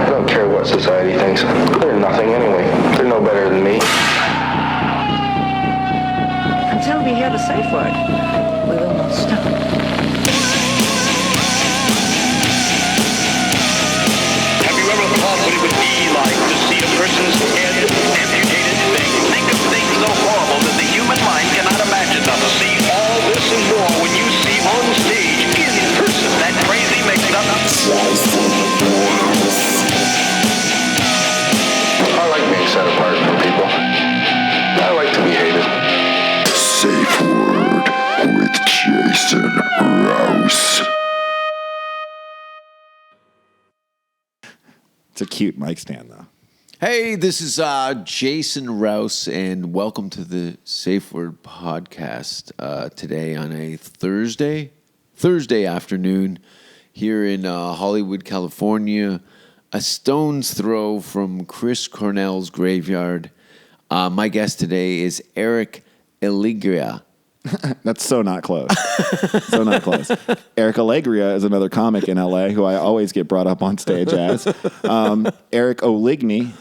I don't care what society thinks. They're nothing anyway. They're no better than me. Until we hear the safe word, we will not stop. Have you ever thought what it would be like to see a person's head amputated? Think of things so horrible that the human mind cannot imagine them. See all this and more when you see on stage, in person, that crazy mix-up. I like being set apart from people. I like to be hated. Safe Word with Jason Rouse. It's a cute mic stand, though. Hey, this is Jason Rouse, and welcome to the Safe Word podcast. Today on a Thursday afternoon here in Hollywood, California, a stone's throw from Chris Cornell's graveyard. My guest today is Eric Oligny. That's so not close. So not close. Eric Oligny is another comic in LA who I always get brought up on stage as. Eric Oligny.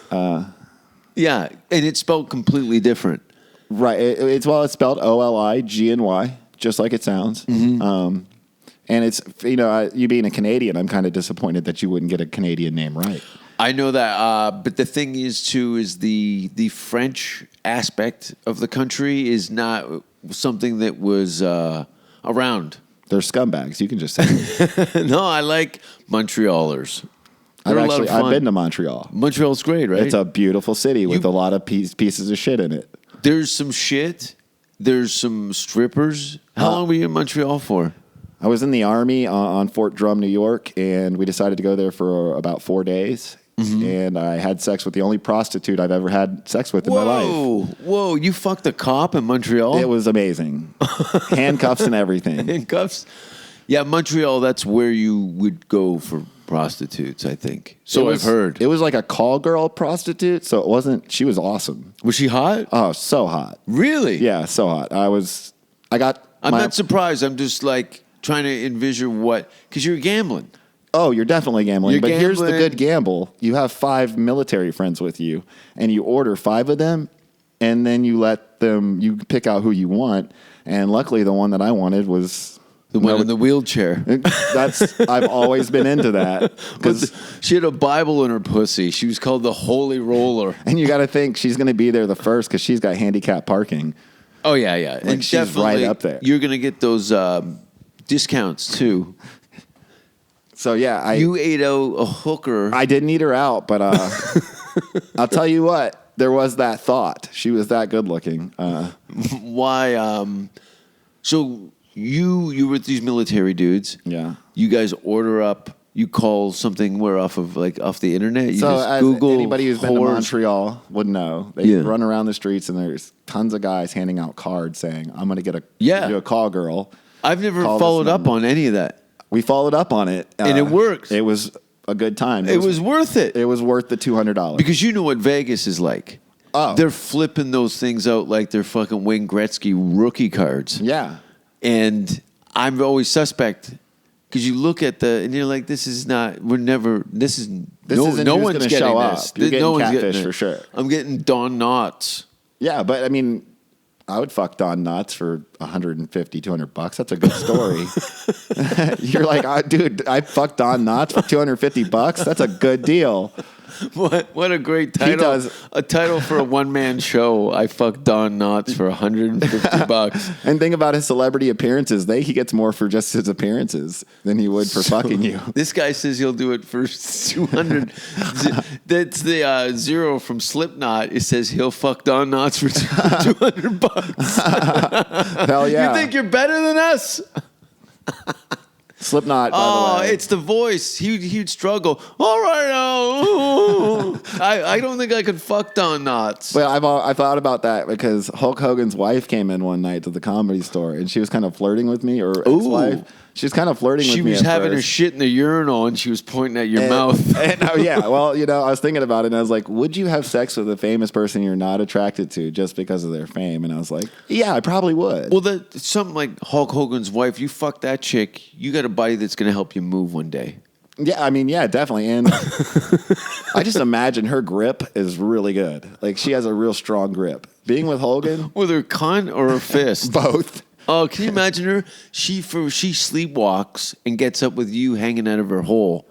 Yeah, and it's spelled completely different. Right. It's spelled Oligny, just like it sounds. Mm-hmm. And it's, you being a Canadian, I'm kind of disappointed that you wouldn't get a Canadian name right. I know that, but the thing is, too, is the French aspect of the country is not something that was around. They're scumbags. You can just say it. No, I like Montrealers. I've been to Montreal. Montreal's great, right? It's a beautiful city with a lot of pieces of shit in it. There's some shit. There's some strippers. How long were you in Montreal for? I was in the Army on Fort Drum, New York, and we decided to go there for about 4 days. Mm-hmm. And I had sex with the only prostitute I've ever had sex with in my life. Whoa, you fucked a cop in Montreal? It was amazing. Handcuffs and everything. Handcuffs? Yeah, Montreal, that's where you would go for prostitutes, I think. So I've heard. It was like a call girl prostitute, so it wasn't, she was awesome. Was she hot? Oh, so hot. Really? Yeah, so hot. I'm not surprised. I'm just like trying to envision because you're gambling. Oh, you're definitely gambling. Here's the good gamble. You have 5 military friends with you, and you order 5 of them, and then you pick out who you want. And luckily, the one that I wanted was the one in the wheelchair. I've always been into that. Because she had a Bible in her pussy. She was called the Holy Roller. And you got to think she's going to be there the first because she's got handicap parking. Oh, yeah. And she's right up there. You're going to get those discounts, too. So, yeah. You ate a hooker. I didn't eat her out, but I'll tell you what. There was that thought. She was that good looking. Why? So you were with these military dudes. Yeah. You guys order up. You call something off the internet. You so just Google. Anybody who's been to Montreal would know. They run around the streets and there's tons of guys handing out cards saying, "I'm going to get a call girl." I've never followed up on any of that. We followed up on it. And it works. It was a good time. It was worth it. It was worth the $200. Because you know what Vegas is like. Oh. They're flipping those things out like they're fucking Wayne Gretzky rookie cards. Yeah. And I'm always suspect because you look at and you're like, no one's gonna getting show this. Up. You're getting no one's catfish getting it. for sure. I'm getting Don Knotts. Yeah, but I mean, I would fuck Don Knotts for $150, $200. That's a good story. You're like, dude, I fucked Don Knotts for $250. That's a good deal. What a great title. He does. A title for a one-man show. I fucked Don Knotts for $150. And think about his celebrity appearances. He gets more for just his appearances than he would for fucking you. This guy says he'll do it for 200. That's the Zero from Slipknot. It says he'll fuck Don Knotts for $200. Hell yeah. You think you're better than us? Slipknot, by the way. It's the voice. He'd struggle. All right, now. I don't think I could fuck Don Knotts. Well, I thought about that because Hulk Hogan's wife came in one night to the Comedy Store, and she was kind of flirting with me, or ex-wife. She was kind of flirting with me. She was having her shit in the urinal, and she was pointing at your mouth. Yeah. Well, I was thinking about it, and I was like, would you have sex with a famous person you're not attracted to just because of their fame? And I was like, yeah, I probably would. Well, something like Hulk Hogan's wife, you fuck that chick, you got a body that's going to help you move one day. Yeah, I mean, yeah, definitely. And I just imagine her grip is really good. Like, she has a real strong grip. Being with Hogan, With her cunt or her fist? both. Oh, can you imagine her? She sleepwalks and gets up with you hanging out of her hole.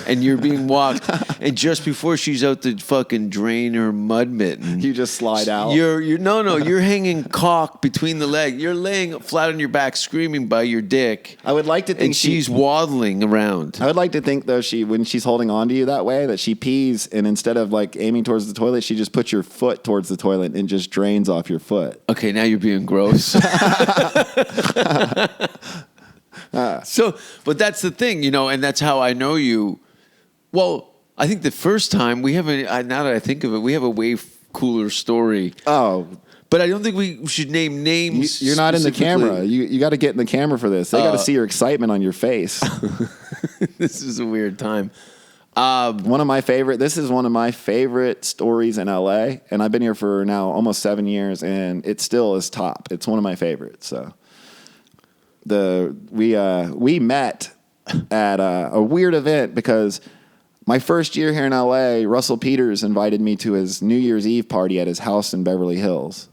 And you're being walked, and just before she's out to fucking drain her mud mitten, You just slide out. You're you're hanging cock between the leg. You're laying flat on your back, screaming by your dick. I would like to think and she's waddling around. I would like to think, though, when she's holding on to you that way, that she pees, and instead of like aiming towards the toilet, she just puts your foot towards the toilet and just drains off your foot. Okay, now you're being gross. So, but that's the thing, and that's how I know you. Well, I think the first time now that I think of it, we have a way cooler story. Oh. But I don't think we should name names. You're not in the camera. You got to get in the camera for this. They got to see your excitement on your face. This is a weird time. This is one of my favorite stories in LA, and I've been here for now almost 7 years, and it still is top. It's one of my favorites. So we met at a weird event because my first year here in LA, Russell Peters invited me to his New Year's Eve party at his house in Beverly Hills.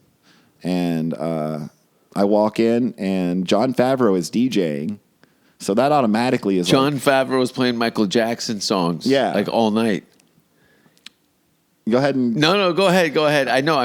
And I walk in, and Jon Favreau is DJing. So that automatically is Jon Favreau is playing Michael Jackson songs. Yeah. Like all night. Go ahead and... No, go ahead. I know,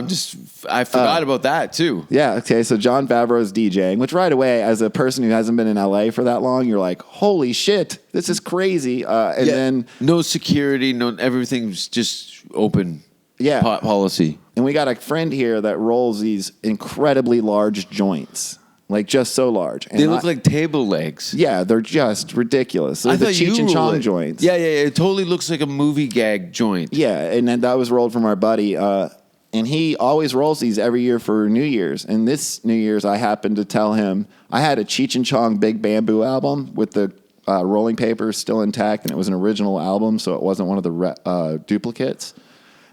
I forgot about that too. Yeah, okay, so Jon Favreau is DJing, which right away, as a person who hasn't been in LA for that long, you're like, holy shit, this is crazy. Then... No security, everything's just open policy. And we got a friend here that rolls these incredibly large joints. Like, just so large. And they look like table legs. Yeah, they're just ridiculous. They're the Cheech and Chong joints. Yeah. It totally looks like a movie gag joint. Yeah, and then that was rolled from our buddy. And he always rolls these every year for New Year's. And this New Year's, I happened to tell him, I had a Cheech and Chong Big Bamboo album with the rolling paper still intact, and it was an original album, so it wasn't one of the duplicates.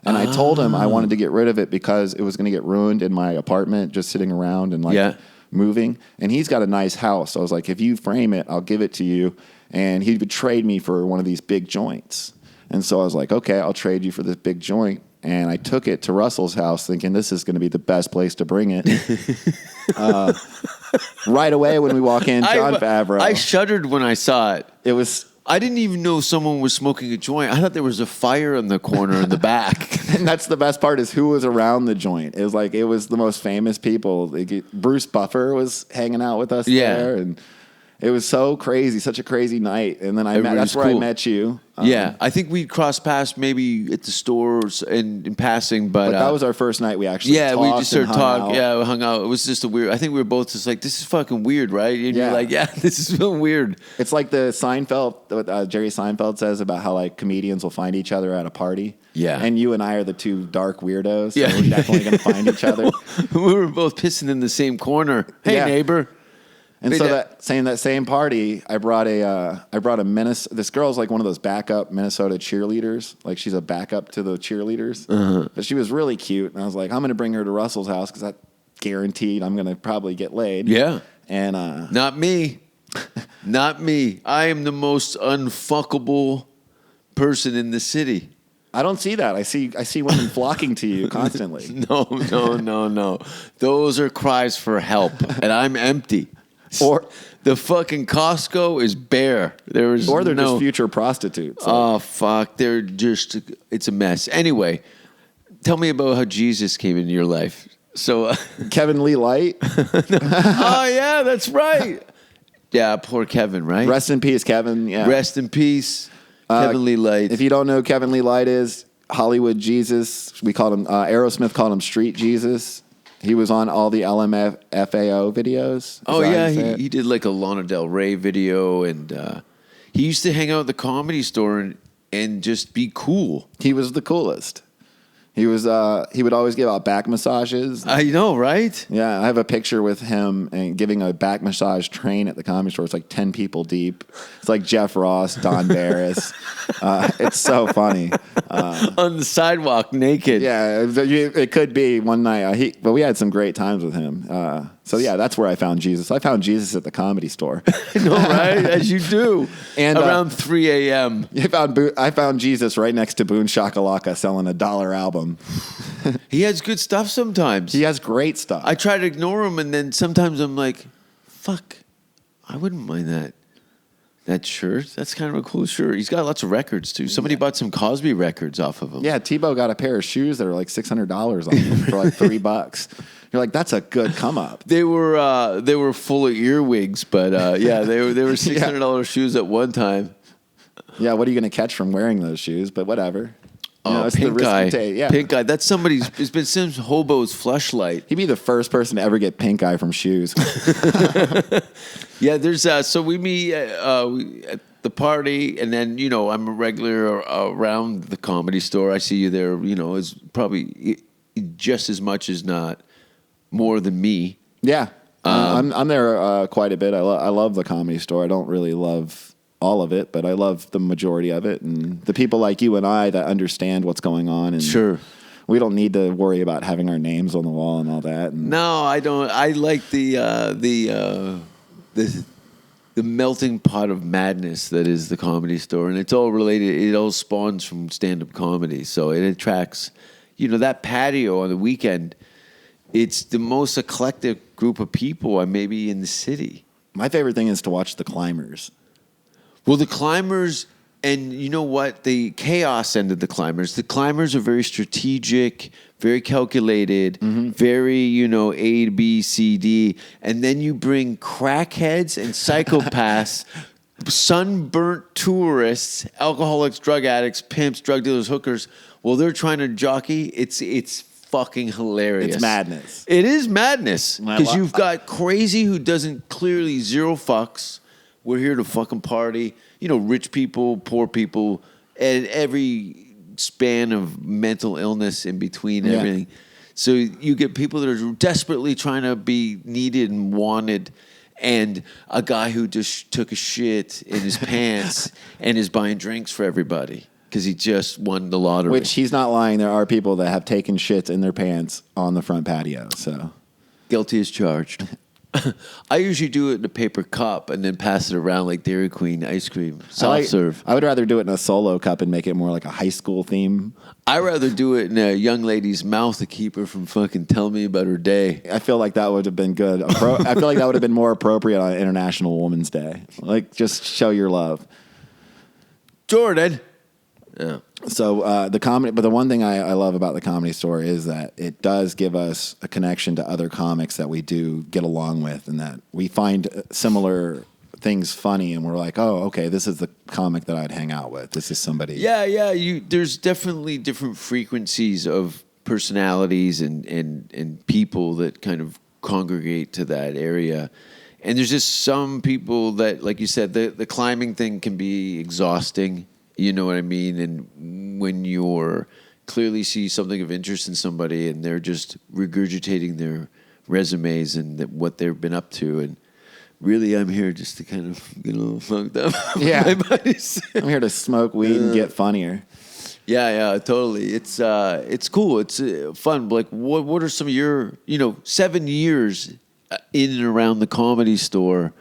And I told him I wanted to get rid of it because it was going to get ruined in my apartment, just sitting around and moving. And he's got a nice house. So I was like, if you frame it, I'll give it to you. And he would trade me for one of these big joints. And so I was like, okay, I'll trade you for this big joint. And I took it to Russell's house thinking this is going to be the best place to bring it. Right away when we walk in, Jon Favreau. I shuddered when I saw it. I didn't even know someone was smoking a joint. I thought there was a fire in the corner in the back. And that's the best part, is who was around the joint. It was the most famous people. Bruce Buffer was hanging out with us there, and it was so crazy, such a crazy night. And then that's where I met you. I think we crossed paths maybe at the stores and in passing, but that was our first night we actually talked. We just started talking. Yeah, we hung out. It was just I think we were both just like, this is fucking weird, right? And you're like, yeah, this is real weird. It's like the what Jerry Seinfeld says about how like comedians will find each other at a party. Yeah. And you and I are the two dark weirdos. So yeah. We're definitely going to find each other. We were both pissing in the same corner. Hey, neighbor. And so that same party, I brought a Minnesota. This girl's like one of those backup Minnesota cheerleaders. Like, she's a backup to the cheerleaders. Uh-huh. But she was really cute, and I was like, I'm going to bring her to Russell's house because that guaranteed I'm going to probably get laid. Yeah. And not me, not me. I am the most unfuckable person in the city. I don't see that. I see women flocking to you constantly. No. Those are cries for help, and I'm empty. Or the fucking Costco is bare. They're just future prostitutes. Oh, fuck. It's a mess. Anyway, tell me about how Jesus came into your life. So Kevin Lee Light. Oh, yeah, that's right. Yeah, poor Kevin, right? Rest in peace, Kevin. Yeah. Rest in peace, Kevin Lee Light. If you don't know who Kevin Lee Light is, Hollywood Jesus. We called him, Aerosmith called him Street Jesus. He was on all the LMFAO videos. Oh, yeah. He did like a Lana Del Rey video, and he used to hang out at the Comedy Store and just be cool. He was the coolest. He was. He would always give out back massages. I know, right? Yeah, I have a picture with him and giving a back massage train at the Comedy Store. It's like 10 people deep. It's like Jeff Ross, Don Barris. It's so funny. On the sidewalk, naked. Yeah, it could be one night. But we had some great times with him. So yeah, that's where I found Jesus. I found Jesus at the Comedy Store. No, right? As you do. And around 3 a.m. I found Jesus right next to Boone Shakalaka selling $1 album. He has good stuff sometimes. He has great stuff. I try to ignore him, and then sometimes I'm like, fuck, I wouldn't mind that shirt. That's kind of a cool shirt. He's got lots of records, too. Somebody bought some Cosby records off of him. Yeah, Tebow got a pair of shoes that are like $600 on them for like $3. You're like, that's a good come up. They were full of earwigs, but yeah, they were $600 shoes at one time. Yeah, what are you going to catch from wearing those shoes? But whatever. It's Pink Eye. Yeah. Pink Eye. That's somebody's. It's been some hobo's fleshlight. He'd be the first person to ever get pink eye from shoes. Yeah, there's so we meet at the party, and then I'm a regular around the Comedy Store. I see you there. Is probably just as much as not more than me. Yeah, I'm there quite a bit. I love the Comedy Store. I don't really love all of it, but I love the majority of it, and the people like you and I that understand what's going on. And sure, we don't need to worry about having our names on the wall and all that. And no, I don't. I like the melting pot of madness that is the Comedy Store, and it's all related. It all spawns from stand-up comedy, so it attracts. That patio on the weekend. It's the most eclectic group of people maybe in the city. My favorite thing is to watch the climbers. Well, the climbers, and you know what? The chaos end of the climbers. The climbers are very strategic, very calculated, very, A, B, C, D. And then you bring crackheads and psychopaths, sunburnt tourists, alcoholics, drug addicts, pimps, drug dealers, hookers. Well, they're trying to jockey. It's fucking hilarious. It's madness. It is madness. Because you've got crazy who doesn't clearly zero fucks. We're here to fucking party. Rich people, poor people, and every span of mental illness in between everything. So you get people that are desperately trying to be needed and wanted, and a guy who just took a shit in his pants and is buying drinks for everybody because he just won the lottery. Which he's not lying. There are people that have taken shits in their pants on the front patio. So guilty as charged. I usually do it in a paper cup and then pass it around like Dairy Queen ice cream, soft serve. I would rather do it in a solo cup and make it more like a high school theme. I'd rather do it in a young lady's mouth to keep her from fucking telling me about her day. I feel like that would have been good. I feel like that would have been more appropriate on International Women's Day. Like, just show your love. Jordan. Yeah. So the comedy, but the one thing I love about the Comedy Store is that it does give us a connection to other comics that we do get along with, and that we find similar things funny, and we're like, oh, okay, this is the comic that I'd hang out with. This is somebody. Yeah. There's definitely different frequencies of personalities and people that kind of congregate to that area. And there's just some people that, like you said, the climbing thing can be exhausting. You know what I mean? And when you're clearly see something of interest in somebody and they're just regurgitating their resumes and what they've been up to, and really I'm here just to kind of get a little funked up. Yeah. My buddies. I'm here to smoke weed and get funnier. Yeah, totally. It's cool. It's fun. Like, what are some of your, 7 years in and around the Comedy Store,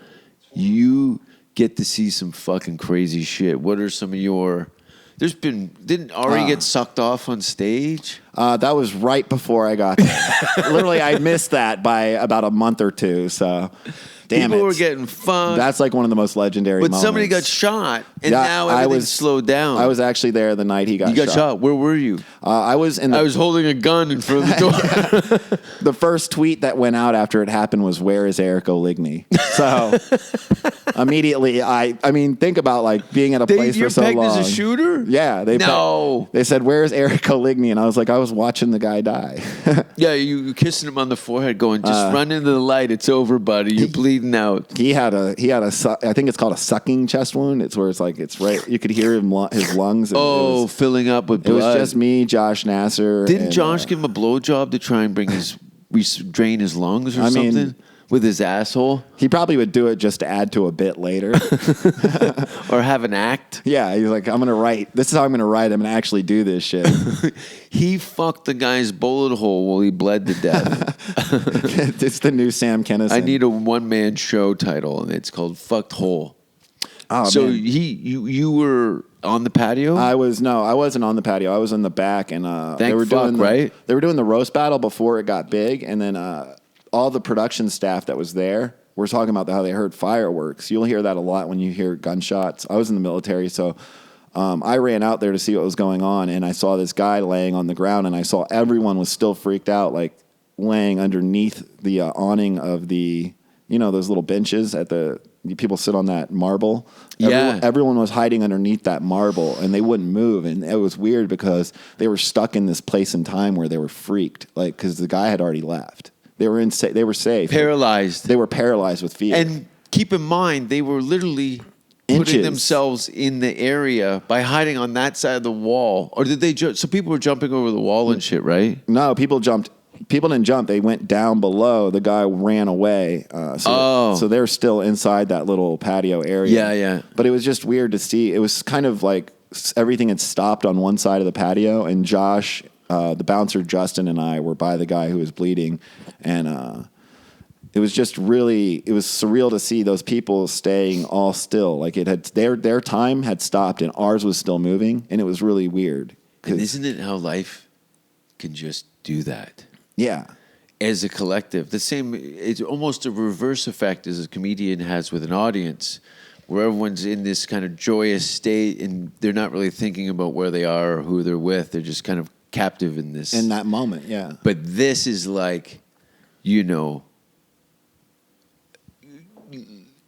you get to see some fucking crazy shit. What are some of your... Didn't Ari get sucked off on stage? That was right before I got there. Literally, I missed that by about a month or two, so... Damn People it. were getting funked. That's like one of the most legendary moments. But somebody got shot, and now everything's slowed down. I was actually there the night he got shot. You got shot. Where were you? I was holding a gun in front of the door. The first tweet that went out after it happened was, "Where is Eric Oligny?" So immediately, I mean, think about like being at a place for so long. You're pegged as a shooter? Yeah. They said, "Where's Eric Oligny?" And I was like, I was watching the guy die. Yeah, you kissing him on the forehead, going, "Just run into the light. It's over, buddy. You're bleeding out." He had a I think it's called a sucking chest wound. It's where it's right. You could hear him, his lungs. Filling up with blood. It was just me, Josh Nasser. Didn't Josh give him a blowjob to try and drain his lungs or something? With his asshole? He probably would do it just to add to a bit later. Or have an act? Yeah, he's like, I'm going to write. This is how I'm going to write. I'm going to actually do this shit. He fucked the guy's bullet hole while he bled to death. It's the new Sam Kinison. I need a one-man show title, and it's called Fucked Hole. Oh, so man. you were on the patio? I wasn't on the patio. I was in the back, and They were doing the roast battle before it got big, and then all the production staff that was there were talking about how they heard fireworks. You'll hear that a lot when you hear gunshots. I was in the military, so I ran out there to see what was going on, and I saw this guy laying on the ground, and I saw everyone was still freaked out, like laying underneath the awning of the, those little benches at the people sit on that marble. Everyone was hiding underneath that marble, and they wouldn't move, and it was weird because they were stuck in this place and time where they were freaked, like because the guy had already left. They were They were safe. Paralyzed. They were paralyzed with fear. And keep in mind, they were literally putting Inches. themselves in the area by hiding on that side of the wall. Or did they so people were jumping over the wall and shit, right? No, people jumped. People didn't jump. They went down below. The guy ran away. So they're still inside that little patio area. Yeah. But it was just weird to see. It was kind of like everything had stopped on one side of the patio, and Josh, the bouncer, Justin, and I were by the guy who was bleeding, and it was just it was surreal to see those people staying all still. Like it had their time had stopped, and ours was still moving, and it was really weird. And isn't it how life can just do that? Yeah. As a collective, it's almost a reverse effect as a comedian has with an audience, where everyone's in this kind of joyous state and they're not really thinking about where they are or who they're with. They're just kind of captive in this. In that moment, yeah. But this is like,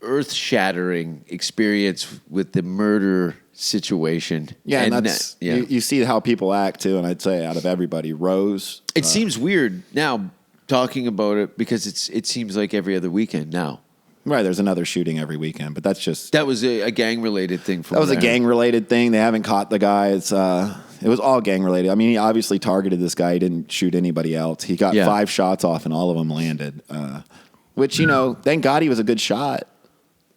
earth-shattering experience with the murder situation. Yeah, and that's you see how people act too, and I'd say out of everybody, Rouse. It seems weird now talking about it because it seems like every other weekend now. Right, there's another shooting every weekend, but that was a gang-related thing. That was a gang-related thing. They haven't caught the guy. It was all gang-related. I mean, he obviously targeted this guy. He didn't shoot anybody else. He got 5 shots off, and all of them landed. Which thank God he was a good shot.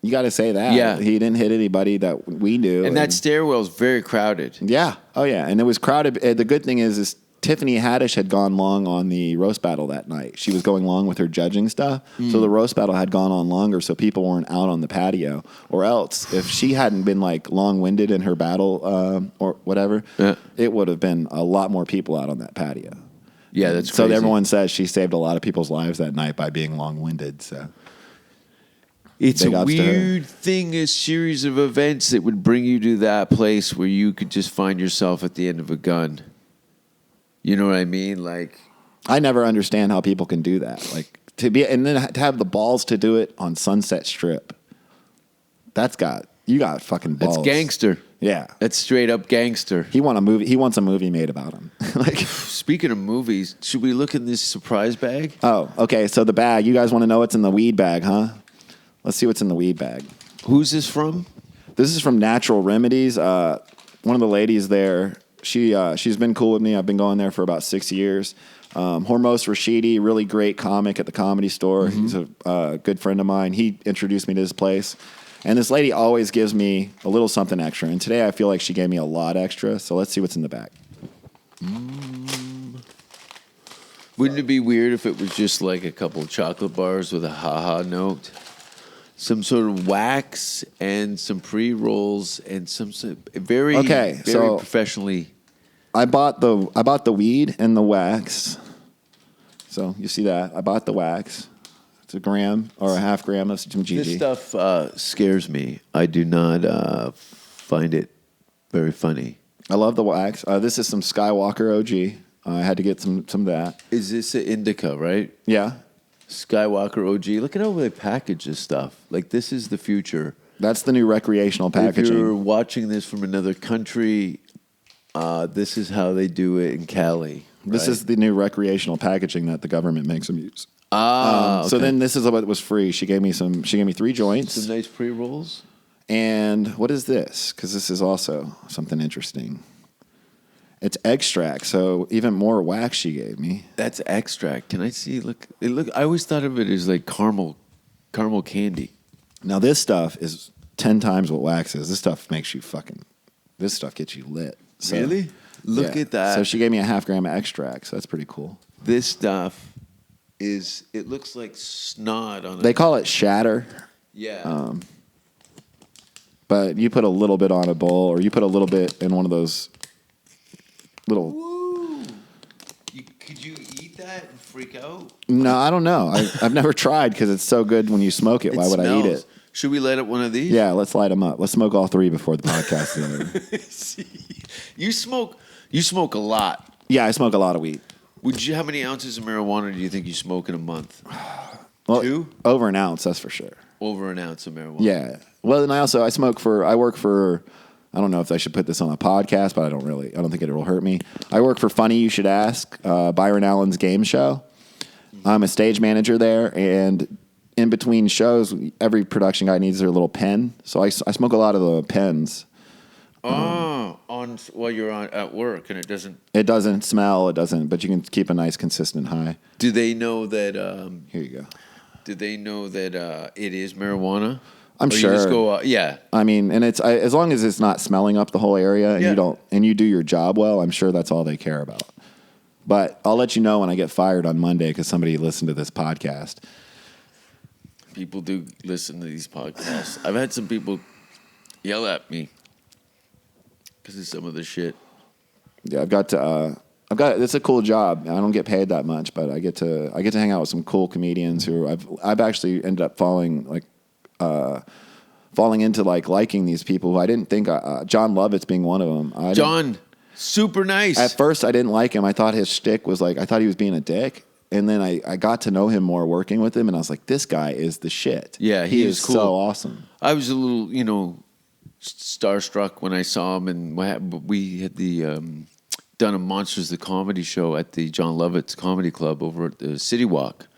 You got to say that. Yeah. He didn't hit anybody that we knew. And that stairwell is very crowded. Yeah. Oh, yeah. And it was crowded. The good thing is Tiffany Haddish had gone long on the roast battle that night. She was going long with her judging stuff. So the roast battle had gone on longer, so people weren't out on the patio. Or else, if she hadn't been like long-winded in her battle or whatever, it would have been a lot more people out on that patio. Yeah, that's so crazy. everyone says she saved a lot of people's lives that night by being long-winded. So it's a weird thing, a series of events that would bring you to that place where you could just find yourself at the end of a gun. You know what I mean? Like, I never understand how people can do that. Like and then to have the balls to do it on Sunset Strip. You got fucking balls. That's gangster. Yeah, that's straight up gangster. He wants a movie made about him. Like, speaking of movies, should we look in this surprise bag? Oh, okay. So the bag. You guys want to know what's in the weed bag, huh? Let's see what's in the weed bag. Who's this from? This is from Natural Remedies. One of the ladies there, she's been cool with me. I've been going there for about 6 years. Hormos Rashidi, really great comic at the Comedy Store. Mm-hmm. He's a good friend of mine. He introduced me to this place. And this lady always gives me a little something extra. And today I feel like she gave me a lot extra. So let's see what's in the bag. Wouldn't it be weird if it was just like a couple of chocolate bars with a ha-ha note? Some sort of wax and some pre-rolls and some very professionally. I bought the weed and the wax. So you see that. I bought the wax. It's a gram or a half gram of some GG. This stuff scares me. I do not find it very funny. I love the wax. This is some Skywalker OG. I had to get some of that. Is this an indica, right? Yeah. Skywalker OG. Look at how they package this stuff. Like, this is the future. That's the new recreational packaging. If you're watching this from another country, this is how they do it in Cali. Right? This is the new recreational packaging that the government makes them use. Okay. So then this is what was free. She gave me 3 joints. Some nice pre-rolls. And what is this? Because this is also something interesting. It's extract, so even more wax she gave me. That's extract. Can I see? Look. I always thought of it as like caramel candy. Now this stuff is 10 times what wax is. This stuff makes you this stuff gets you lit. So, Really? Look at that. So she gave me a 0.5 gram of extract, so that's pretty cool. This stuff it looks like snot on it. They call it Shatter. Yeah. But you put a little bit on a bowl, or you put a little bit in one of those little. Woo! Could you eat that and freak out? No, I don't know. I've never tried because it's so good when you smoke it. Why would I eat it? Should we light up one of these? Yeah, let's light them up. Let's smoke all 3 before the podcast is over. You smoke a lot. Yeah, I smoke a lot of weed. How many ounces of marijuana do you think you smoke in a month? Well, 2? Over an ounce, that's for sure. Over an ounce of marijuana. Yeah. Well, and I work for, I don't know if I should put this on a podcast, but I don't think it will hurt me. I work for Funny You Should Ask, Byron Allen's game show. I'm a stage manager there, and in between shows, every production guy needs their little pen. So I smoke a lot of the pens. While you're at work, and it doesn't. It doesn't smell. It doesn't. But you can keep a nice, consistent high. Do they know that? Here you go. Do they know that it is marijuana? I'm sure. You just go, yeah. I mean, and it's as long as it's not smelling up the whole area, and you do your job well. I'm sure that's all they care about. But I'll let you know when I get fired on Monday because somebody listened to this podcast. People do listen to these podcasts. I've had some people yell at me because of some of the shit. Yeah, it's a cool job. I don't get paid that much, but I get to hang out with some cool comedians who I've actually ended up falling into liking these people who I didn't think. John Lovett's being one of them. John, super nice. At first, I didn't like him. I thought his shtick was I thought he was being a dick. And then I got to know him more working with him, and I was like, this guy is the shit. Yeah, he is cool. So awesome. I was a little, starstruck when I saw him, and we had done a Monsters of the Comedy show at the John Lovett's Comedy Club over at the City Walk.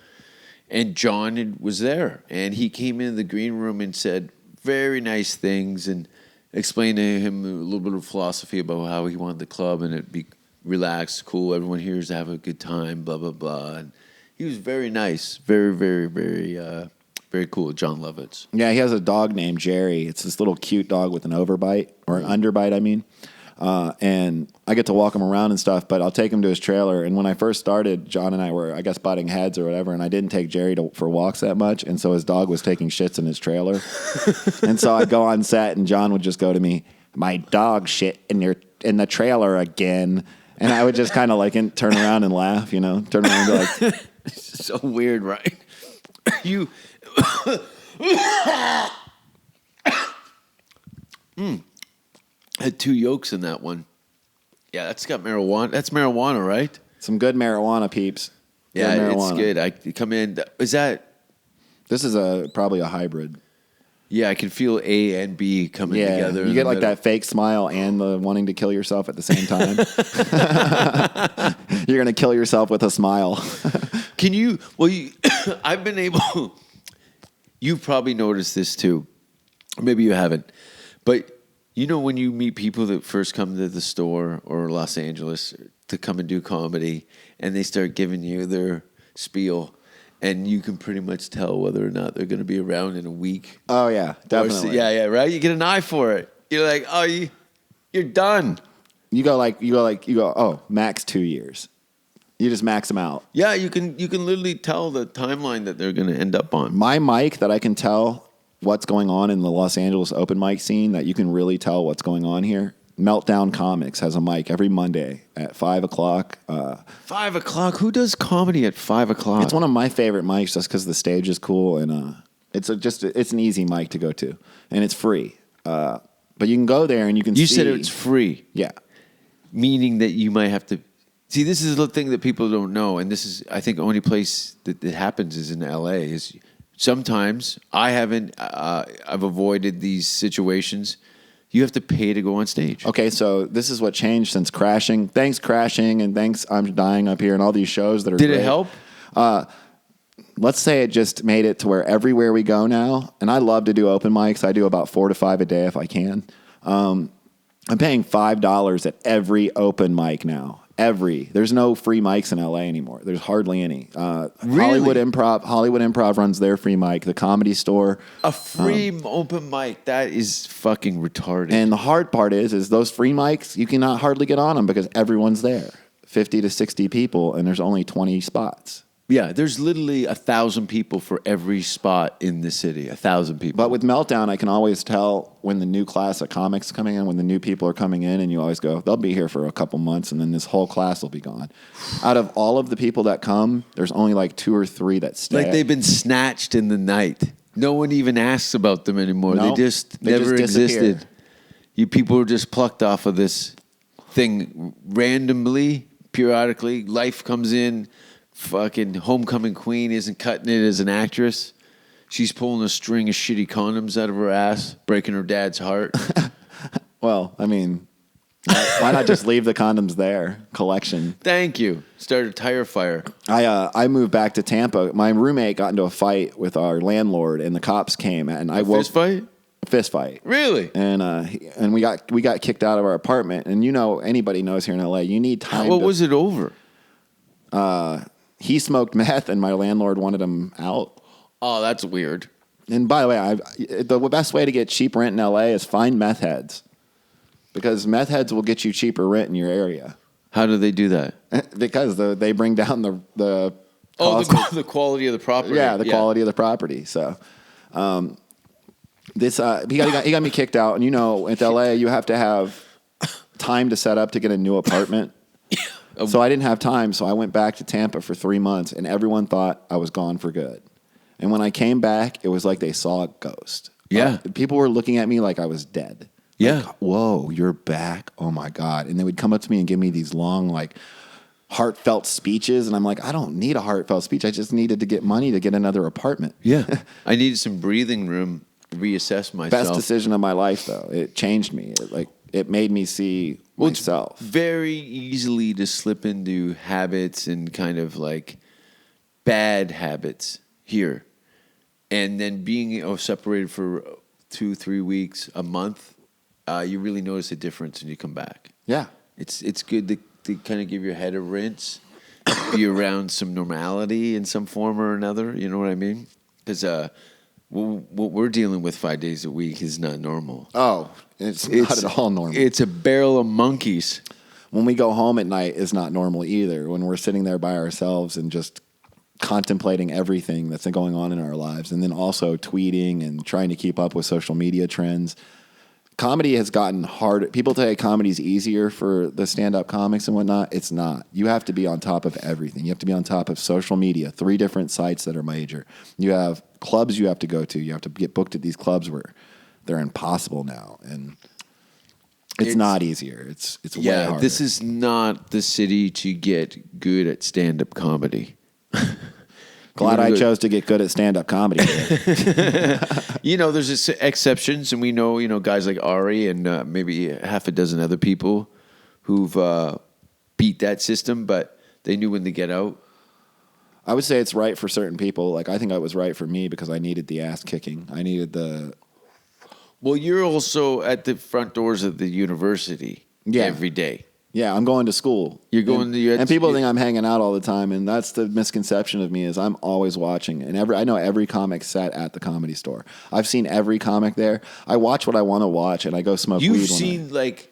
And John was there, and he came in the green room and said very nice things and explained to him a little bit of philosophy about how he wanted the club and it'd be relaxed, cool, everyone here is to have a good time, blah, blah, blah. And he was very nice, very, very, very, very cool, John Lovitz. Yeah, he has a dog named Jerry. It's this little cute dog with an overbite, or an underbite, I mean. And I get to walk him around and stuff, but I'll take him to his trailer. And when I first started, John and I were, I guess, butting heads or whatever, and I didn't take Jerry for walks that much, and so his dog was taking shits in his trailer. And so I'd go on set, and John would just go to me, "My dog shit in the trailer again." And I would just kind of turn around and laugh, turn around and be like... It's so weird, right? You... Had 2 yolks in that one. Yeah, that's got marijuana. That's marijuana, right? Some good marijuana, peeps. Yeah, good it's good. I come in. Is that? This is probably a hybrid. Yeah, I can feel A and B coming together. You get that fake smile and the wanting to kill yourself at the same time. You're gonna kill yourself with a smile. Can you? Well, I've been able. You've probably noticed this too. Maybe you haven't, but. When you meet people that first come to the store or Los Angeles to come and do comedy and they start giving you their spiel and you can pretty much tell whether or not they're going to be around in a week. Oh, yeah, definitely. Yeah, right? You get an eye for it. You're like, oh, you're done. You go, oh, max 2 years. You just max them out. Yeah, you can literally tell the timeline that they're going to end up on. My mic that I can tell what's going on in the Los Angeles open mic scene, that you can really tell what's going on here. Meltdown Comics has a mic every Monday at 5 o'clock. 5 o'clock? Who does comedy at 5 o'clock? It's one of my favorite mics just because the stage is cool, and it's an easy mic to go to, and it's free. But you can go there and you can see. You said it's free. Yeah. Meaning that you might have to... See, this is the thing that people don't know, and this is, I think, the only place that happens is in L.A., is... Sometimes I've avoided these situations. You have to pay to go on stage. Okay, so this is what changed since Crashing. Thanks, Crashing, and thanks, I'm Dying Up Here, and all these shows that are Did great. It help? Let's say it just made it to where everywhere we go now, and I love to do open mics. I do about 4 to 5 a day if I can. I'm paying $5 at every open mic now. There's no free mics in LA anymore. There's hardly any. Really? Hollywood Improv runs their free mic. The Comedy Store. A free open mic. That is fucking retarded. And the hard part is those free mics, you cannot hardly get on them because everyone's there. 50 to 60 people, and there's only 20 spots. Yeah, there's literally 1,000 people for every spot in the city. 1,000 people. But with Meltdown, I can always tell when the new class of comics are coming in, when the new people are coming in, and you always go, they'll be here for a couple months, and then this whole class will be gone. Out of all of the people that come, there's only like 2 or 3 that stay. Like they've been snatched in the night. No one even asks about them anymore. No, they just never existed. You people were just plucked off of this thing randomly, periodically. Life comes in. Fucking homecoming queen isn't cutting it as an actress. She's pulling a string of shitty condoms out of her ass, breaking her dad's heart. Well, I mean, why not just leave the condoms there? Collection. Thank you. Start a tire fire. I moved back to Tampa. My roommate got into a fight with our landlord, and the cops came. And I woke fist fight. Fist fight. Really? And we got kicked out of our apartment. And anybody knows here in LA, you need time. What was it over? He smoked meth, and my landlord wanted him out. Oh, that's weird. And by the way, the best way to get cheap rent in LA is find meth heads, because meth heads will get you cheaper rent in your area. How do they do that? Because they bring down the the quality of the property. Yeah, the quality of the property. So, he got me kicked out, and at LA you have to have time to set up to get a new apartment. So I didn't have time, so I went back to Tampa for 3 months, and everyone thought I was gone for good. And when I came back, it was like they saw a ghost. Yeah. People were looking at me like I was dead. Yeah. Like, whoa, you're back. Oh, my God. And they would come up to me and give me these long, like, heartfelt speeches, and I'm like, I don't need a heartfelt speech. I just needed to get money to get another apartment. Yeah. I needed some breathing room to reassess myself. Best decision of my life, though. It changed me. It made me see myself. It's very easily to slip into habits and kind of like bad habits here. And then being separated for 2-3 weeks, a month, you really notice a difference when you come back. Yeah. It's good to kind of give your head a rinse, be around some normality in some form or another. You know what I mean? Because what we're dealing with 5 days a week is not normal. Oh, it's not at all normal. It's a barrel of monkeys. When we go home at night is not normal either. When we're sitting there by ourselves and just contemplating everything that's going on in our lives, and then also tweeting and trying to keep up with social media trends. Comedy has gotten hard. People say comedy's easier for the stand-up comics and whatnot. It's not. You have to be on top of everything. You have to be on top of social media, 3 different sites that are major. You have clubs you have to go to. You have to get booked at these clubs where they're impossible now. And it's not easier. It's way harder. This is not the city to get good at stand-up comedy. Glad I chose to get good at stand-up comedy. There's exceptions, and we know, guys like Ari and maybe half a dozen other people who've beat that system, but they knew when to get out. I would say it's right for certain people. Like, I think it was right for me because I needed the ass kicking. I needed the... Well, you're also at the front doors of the university every day. Yeah, I'm going to school. You're going and people think I'm hanging out all the time, and that's the misconception of me is I'm always watching. And I know every comic set at the Comedy Store. I've seen every comic there. I watch what I want to watch, and I go smoke weed. You've seen like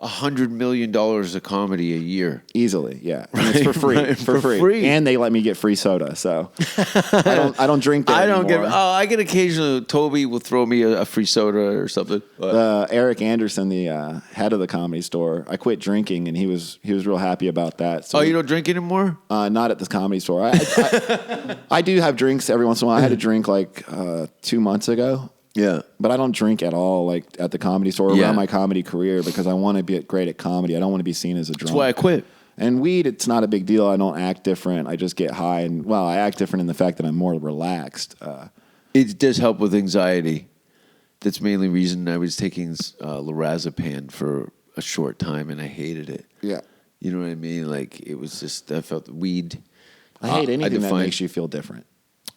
$100 million of comedy a year. Easily, yeah. And it's for free. Right, for free. And they let me get free soda, so I don't drink there anymore. I get occasionally, Toby will throw me a free soda or something. Eric Anderson, the head of the Comedy Store, I quit drinking, and he was real happy about that. So you don't drink anymore? Not at the Comedy Store. I do have drinks every once in a while. I had a drink like 2 months ago. Yeah. But I don't drink at all, like at the Comedy Store around my comedy career, because I want to be great at comedy. I don't want to be seen as a drunk. That's why I quit. And weed, it's not a big deal. I don't act different. I just get high. And, well, I act different in the fact that I'm more relaxed. It does help with anxiety. That's mainly the reason I was taking lorazepam for a short time, and I hated it. Yeah. You know what I mean? Like, it was just, I felt weed. I hate anything that makes you feel different.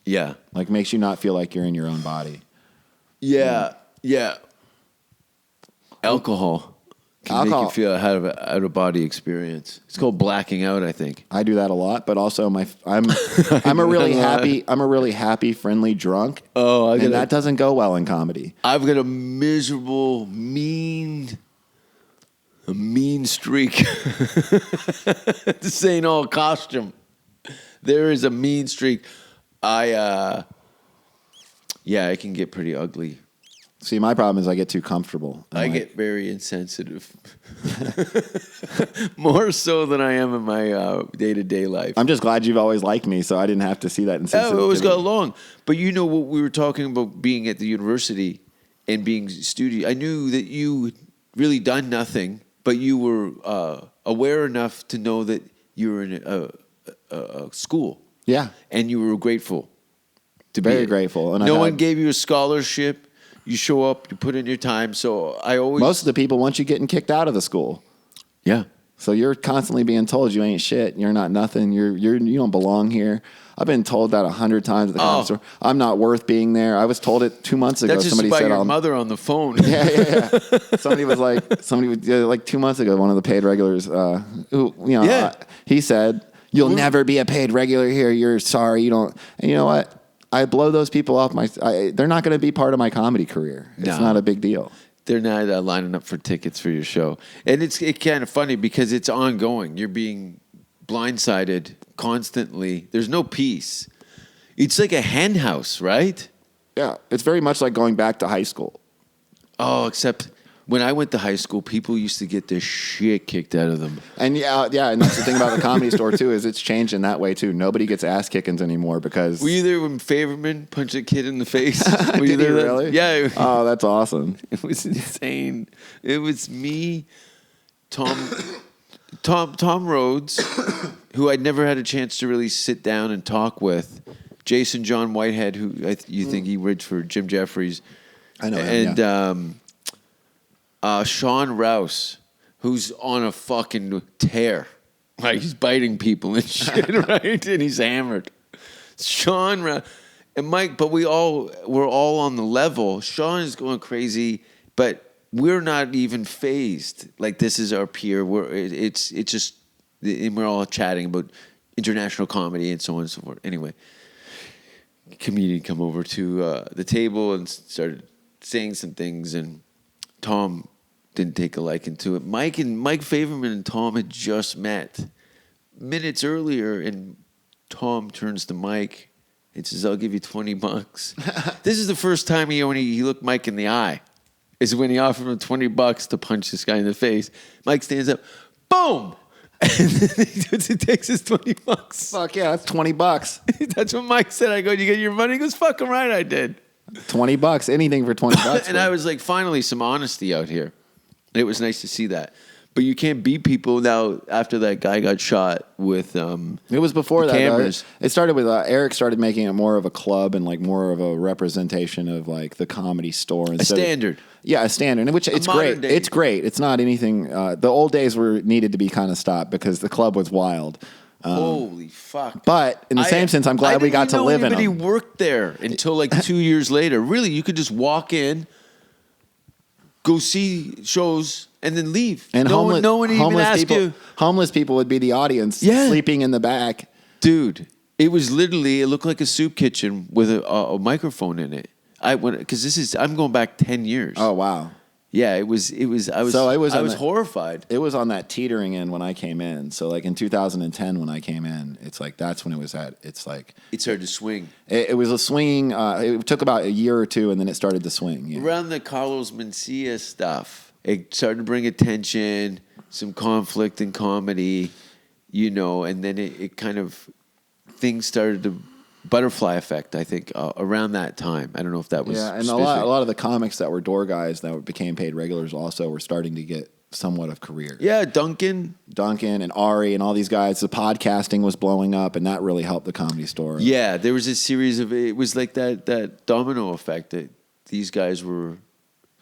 Yeah. Like, makes you not feel like you're in your own body. Yeah. Alcohol. can make you feel out of body experience. It's called blacking out, I think. I do that a lot, but also I'm a really happy, friendly drunk. And that doesn't go well in comedy. I've got a miserable, mean streak. This ain't all costume. There is a mean streak. I can get pretty ugly. See, my problem is I get too comfortable. I get very insensitive. More so than I am in my day-to-day life. I'm just glad you've always liked me, so I didn't have to see that insensitivity. I always got along. But you know what we were talking about being at the university and being studio. I knew that you had really done nothing, but you were aware enough to know that you were in a school. Yeah. And you were grateful to be. Very grateful. And no one gave you a scholarship. You show up, you put in your time. So I always... Most of the people want you getting kicked out of the school. Yeah. So you're constantly being told you ain't shit. You're not nothing. You don't belong here. I've been told that 100 times at the comedy store. I'm not worth being there. I was told it 2 months ago. That's just somebody by said, your mother on the phone. Yeah. Somebody was like 2 months ago, one of the paid regulars, he said, "You'll never be a paid regular here. You're sorry. You don't." And you know what? I blow those people off they're not going to be part of my comedy career. It's not a big deal. They're not lining up for tickets for your show. And it's kind of funny because it's ongoing. You're being blindsided constantly. There's no peace. It's like a hen house, right? Yeah. It's very much like going back to high school. Oh, except when I went to high school, people used to get the shit kicked out of them. And and that's the thing about the comedy store too, is it's changed in that way too. Nobody gets ass kickings anymore because... Were you there when Favorman punched a kid in the face? Were you there really? Yeah. Oh, that's awesome. It was insane. It was me, Tom Rhodes, who I'd never had a chance to really sit down and talk with, Jason John Whitehead, who you think he worked for Jim Jeffries. I know him, and Sean Rouse, who's on a fucking tear. Like, he's biting people and shit, right? And he's hammered. Sean Rouse. And Mike, but we're all on the level. Sean is going crazy, but we're not even phased. Like, this is our peer. It's just, and we're all chatting about international comedy and so on and so forth. Anyway, comedian come over to the table and started saying some things, and Tom didn't take a liking to it. Mike Favorman and Tom had just met minutes earlier, and Tom turns to Mike and says, "I'll give you $20." This is the first time he looked Mike in the eye. Is when he offered him $20 to punch this guy in the face. Mike stands up, boom, and then he takes his $20. Fuck yeah, that's $20. That's what Mike said. I go, "You get your money?" He goes, "Fucking right, I did." $20, anything for $20. And I was like, finally, some honesty out here. And it was nice to see that. But you can't beat people now after that guy got shot with it was before that. Cameras. It started with Eric started making it more of a club and like more of a representation of like the Comedy Store. A standard. A standard, which it's great. Day. It's great. It's not anything. The old days needed to be kind of stopped because the club was wild. Holy fuck. But in the same sense, I'm glad we got to live in them. I didn't know anybody worked there until like 2 years later. Really, you could just walk in, go see shows, and then leave. And no one even asked you. Homeless people would be the audience, sleeping in the back. Dude, it was literally, it looked like a soup kitchen with a microphone in it. Because I'm going back 10 years. Oh, wow. Yeah, I was horrified. It was on that teetering end when I came in. So like in 2010 when I came in, it's like that's when it was at. It's like it started to swing. It was a swing. It took about a year or two, and then it started to swing. Yeah. Around the Carlos Mencia stuff, it started to bring attention, some conflict in comedy, and then it kind of things started to. Butterfly effect, I think, around that time. I don't know if that was and a lot of the comics that were door guys that became paid regulars also were starting to get somewhat of careers. Yeah, Duncan and Ari and all these guys. The podcasting was blowing up, and that really helped the Comedy Store. Yeah, there was a series of it was like that domino effect that these guys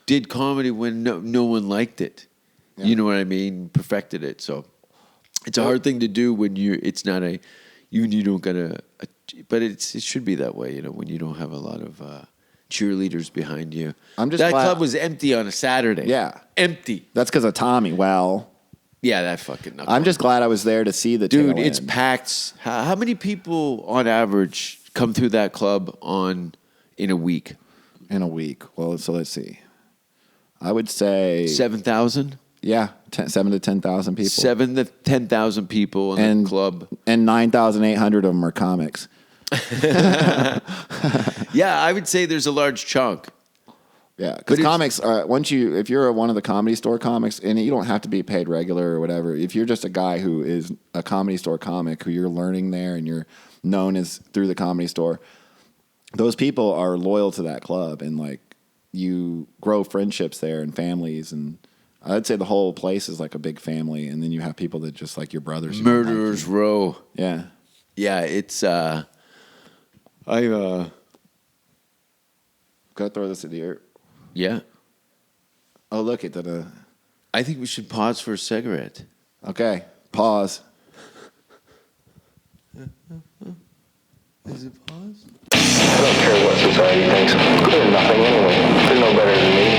did comedy when no one liked it. Yeah. You know what I mean? Perfected it. So it's a hard thing to do when you don't got but it should be that way, when you don't have a lot of cheerleaders behind you. I'm just that glad- club was empty on a Saturday. Yeah. Empty. That's because of Tommy. Well, Yeah, that fucking knuckle. I'm just glad I was there to see the Dude, tail it's end. packed. How many people on average come through that club in a week? In a week. Well, so let's see. I would say 7,000? Yeah, 7 to 10,000 people. 7 to 10,000 people in the club. And 9,800 of them are comics. Yeah, I would say there's a large chunk. Yeah, because comics are if you're one of the Comedy Store comics, and you don't have to be paid regular or whatever. If you're just a guy who is a Comedy Store comic, who you're learning there, and you're known as through the Comedy Store, those people are loyal to that club, and like you grow friendships there and families, and I'd say the whole place is like a big family, and then you have people that just like your brothers. Murderers Row. Yeah, yeah, it's gotta throw this in the air. Yeah. Oh, look at that. I think we should pause for a cigarette. Okay, pause. Is it pause? I don't care what society thinks. They're nothing anyway. They're no better than me.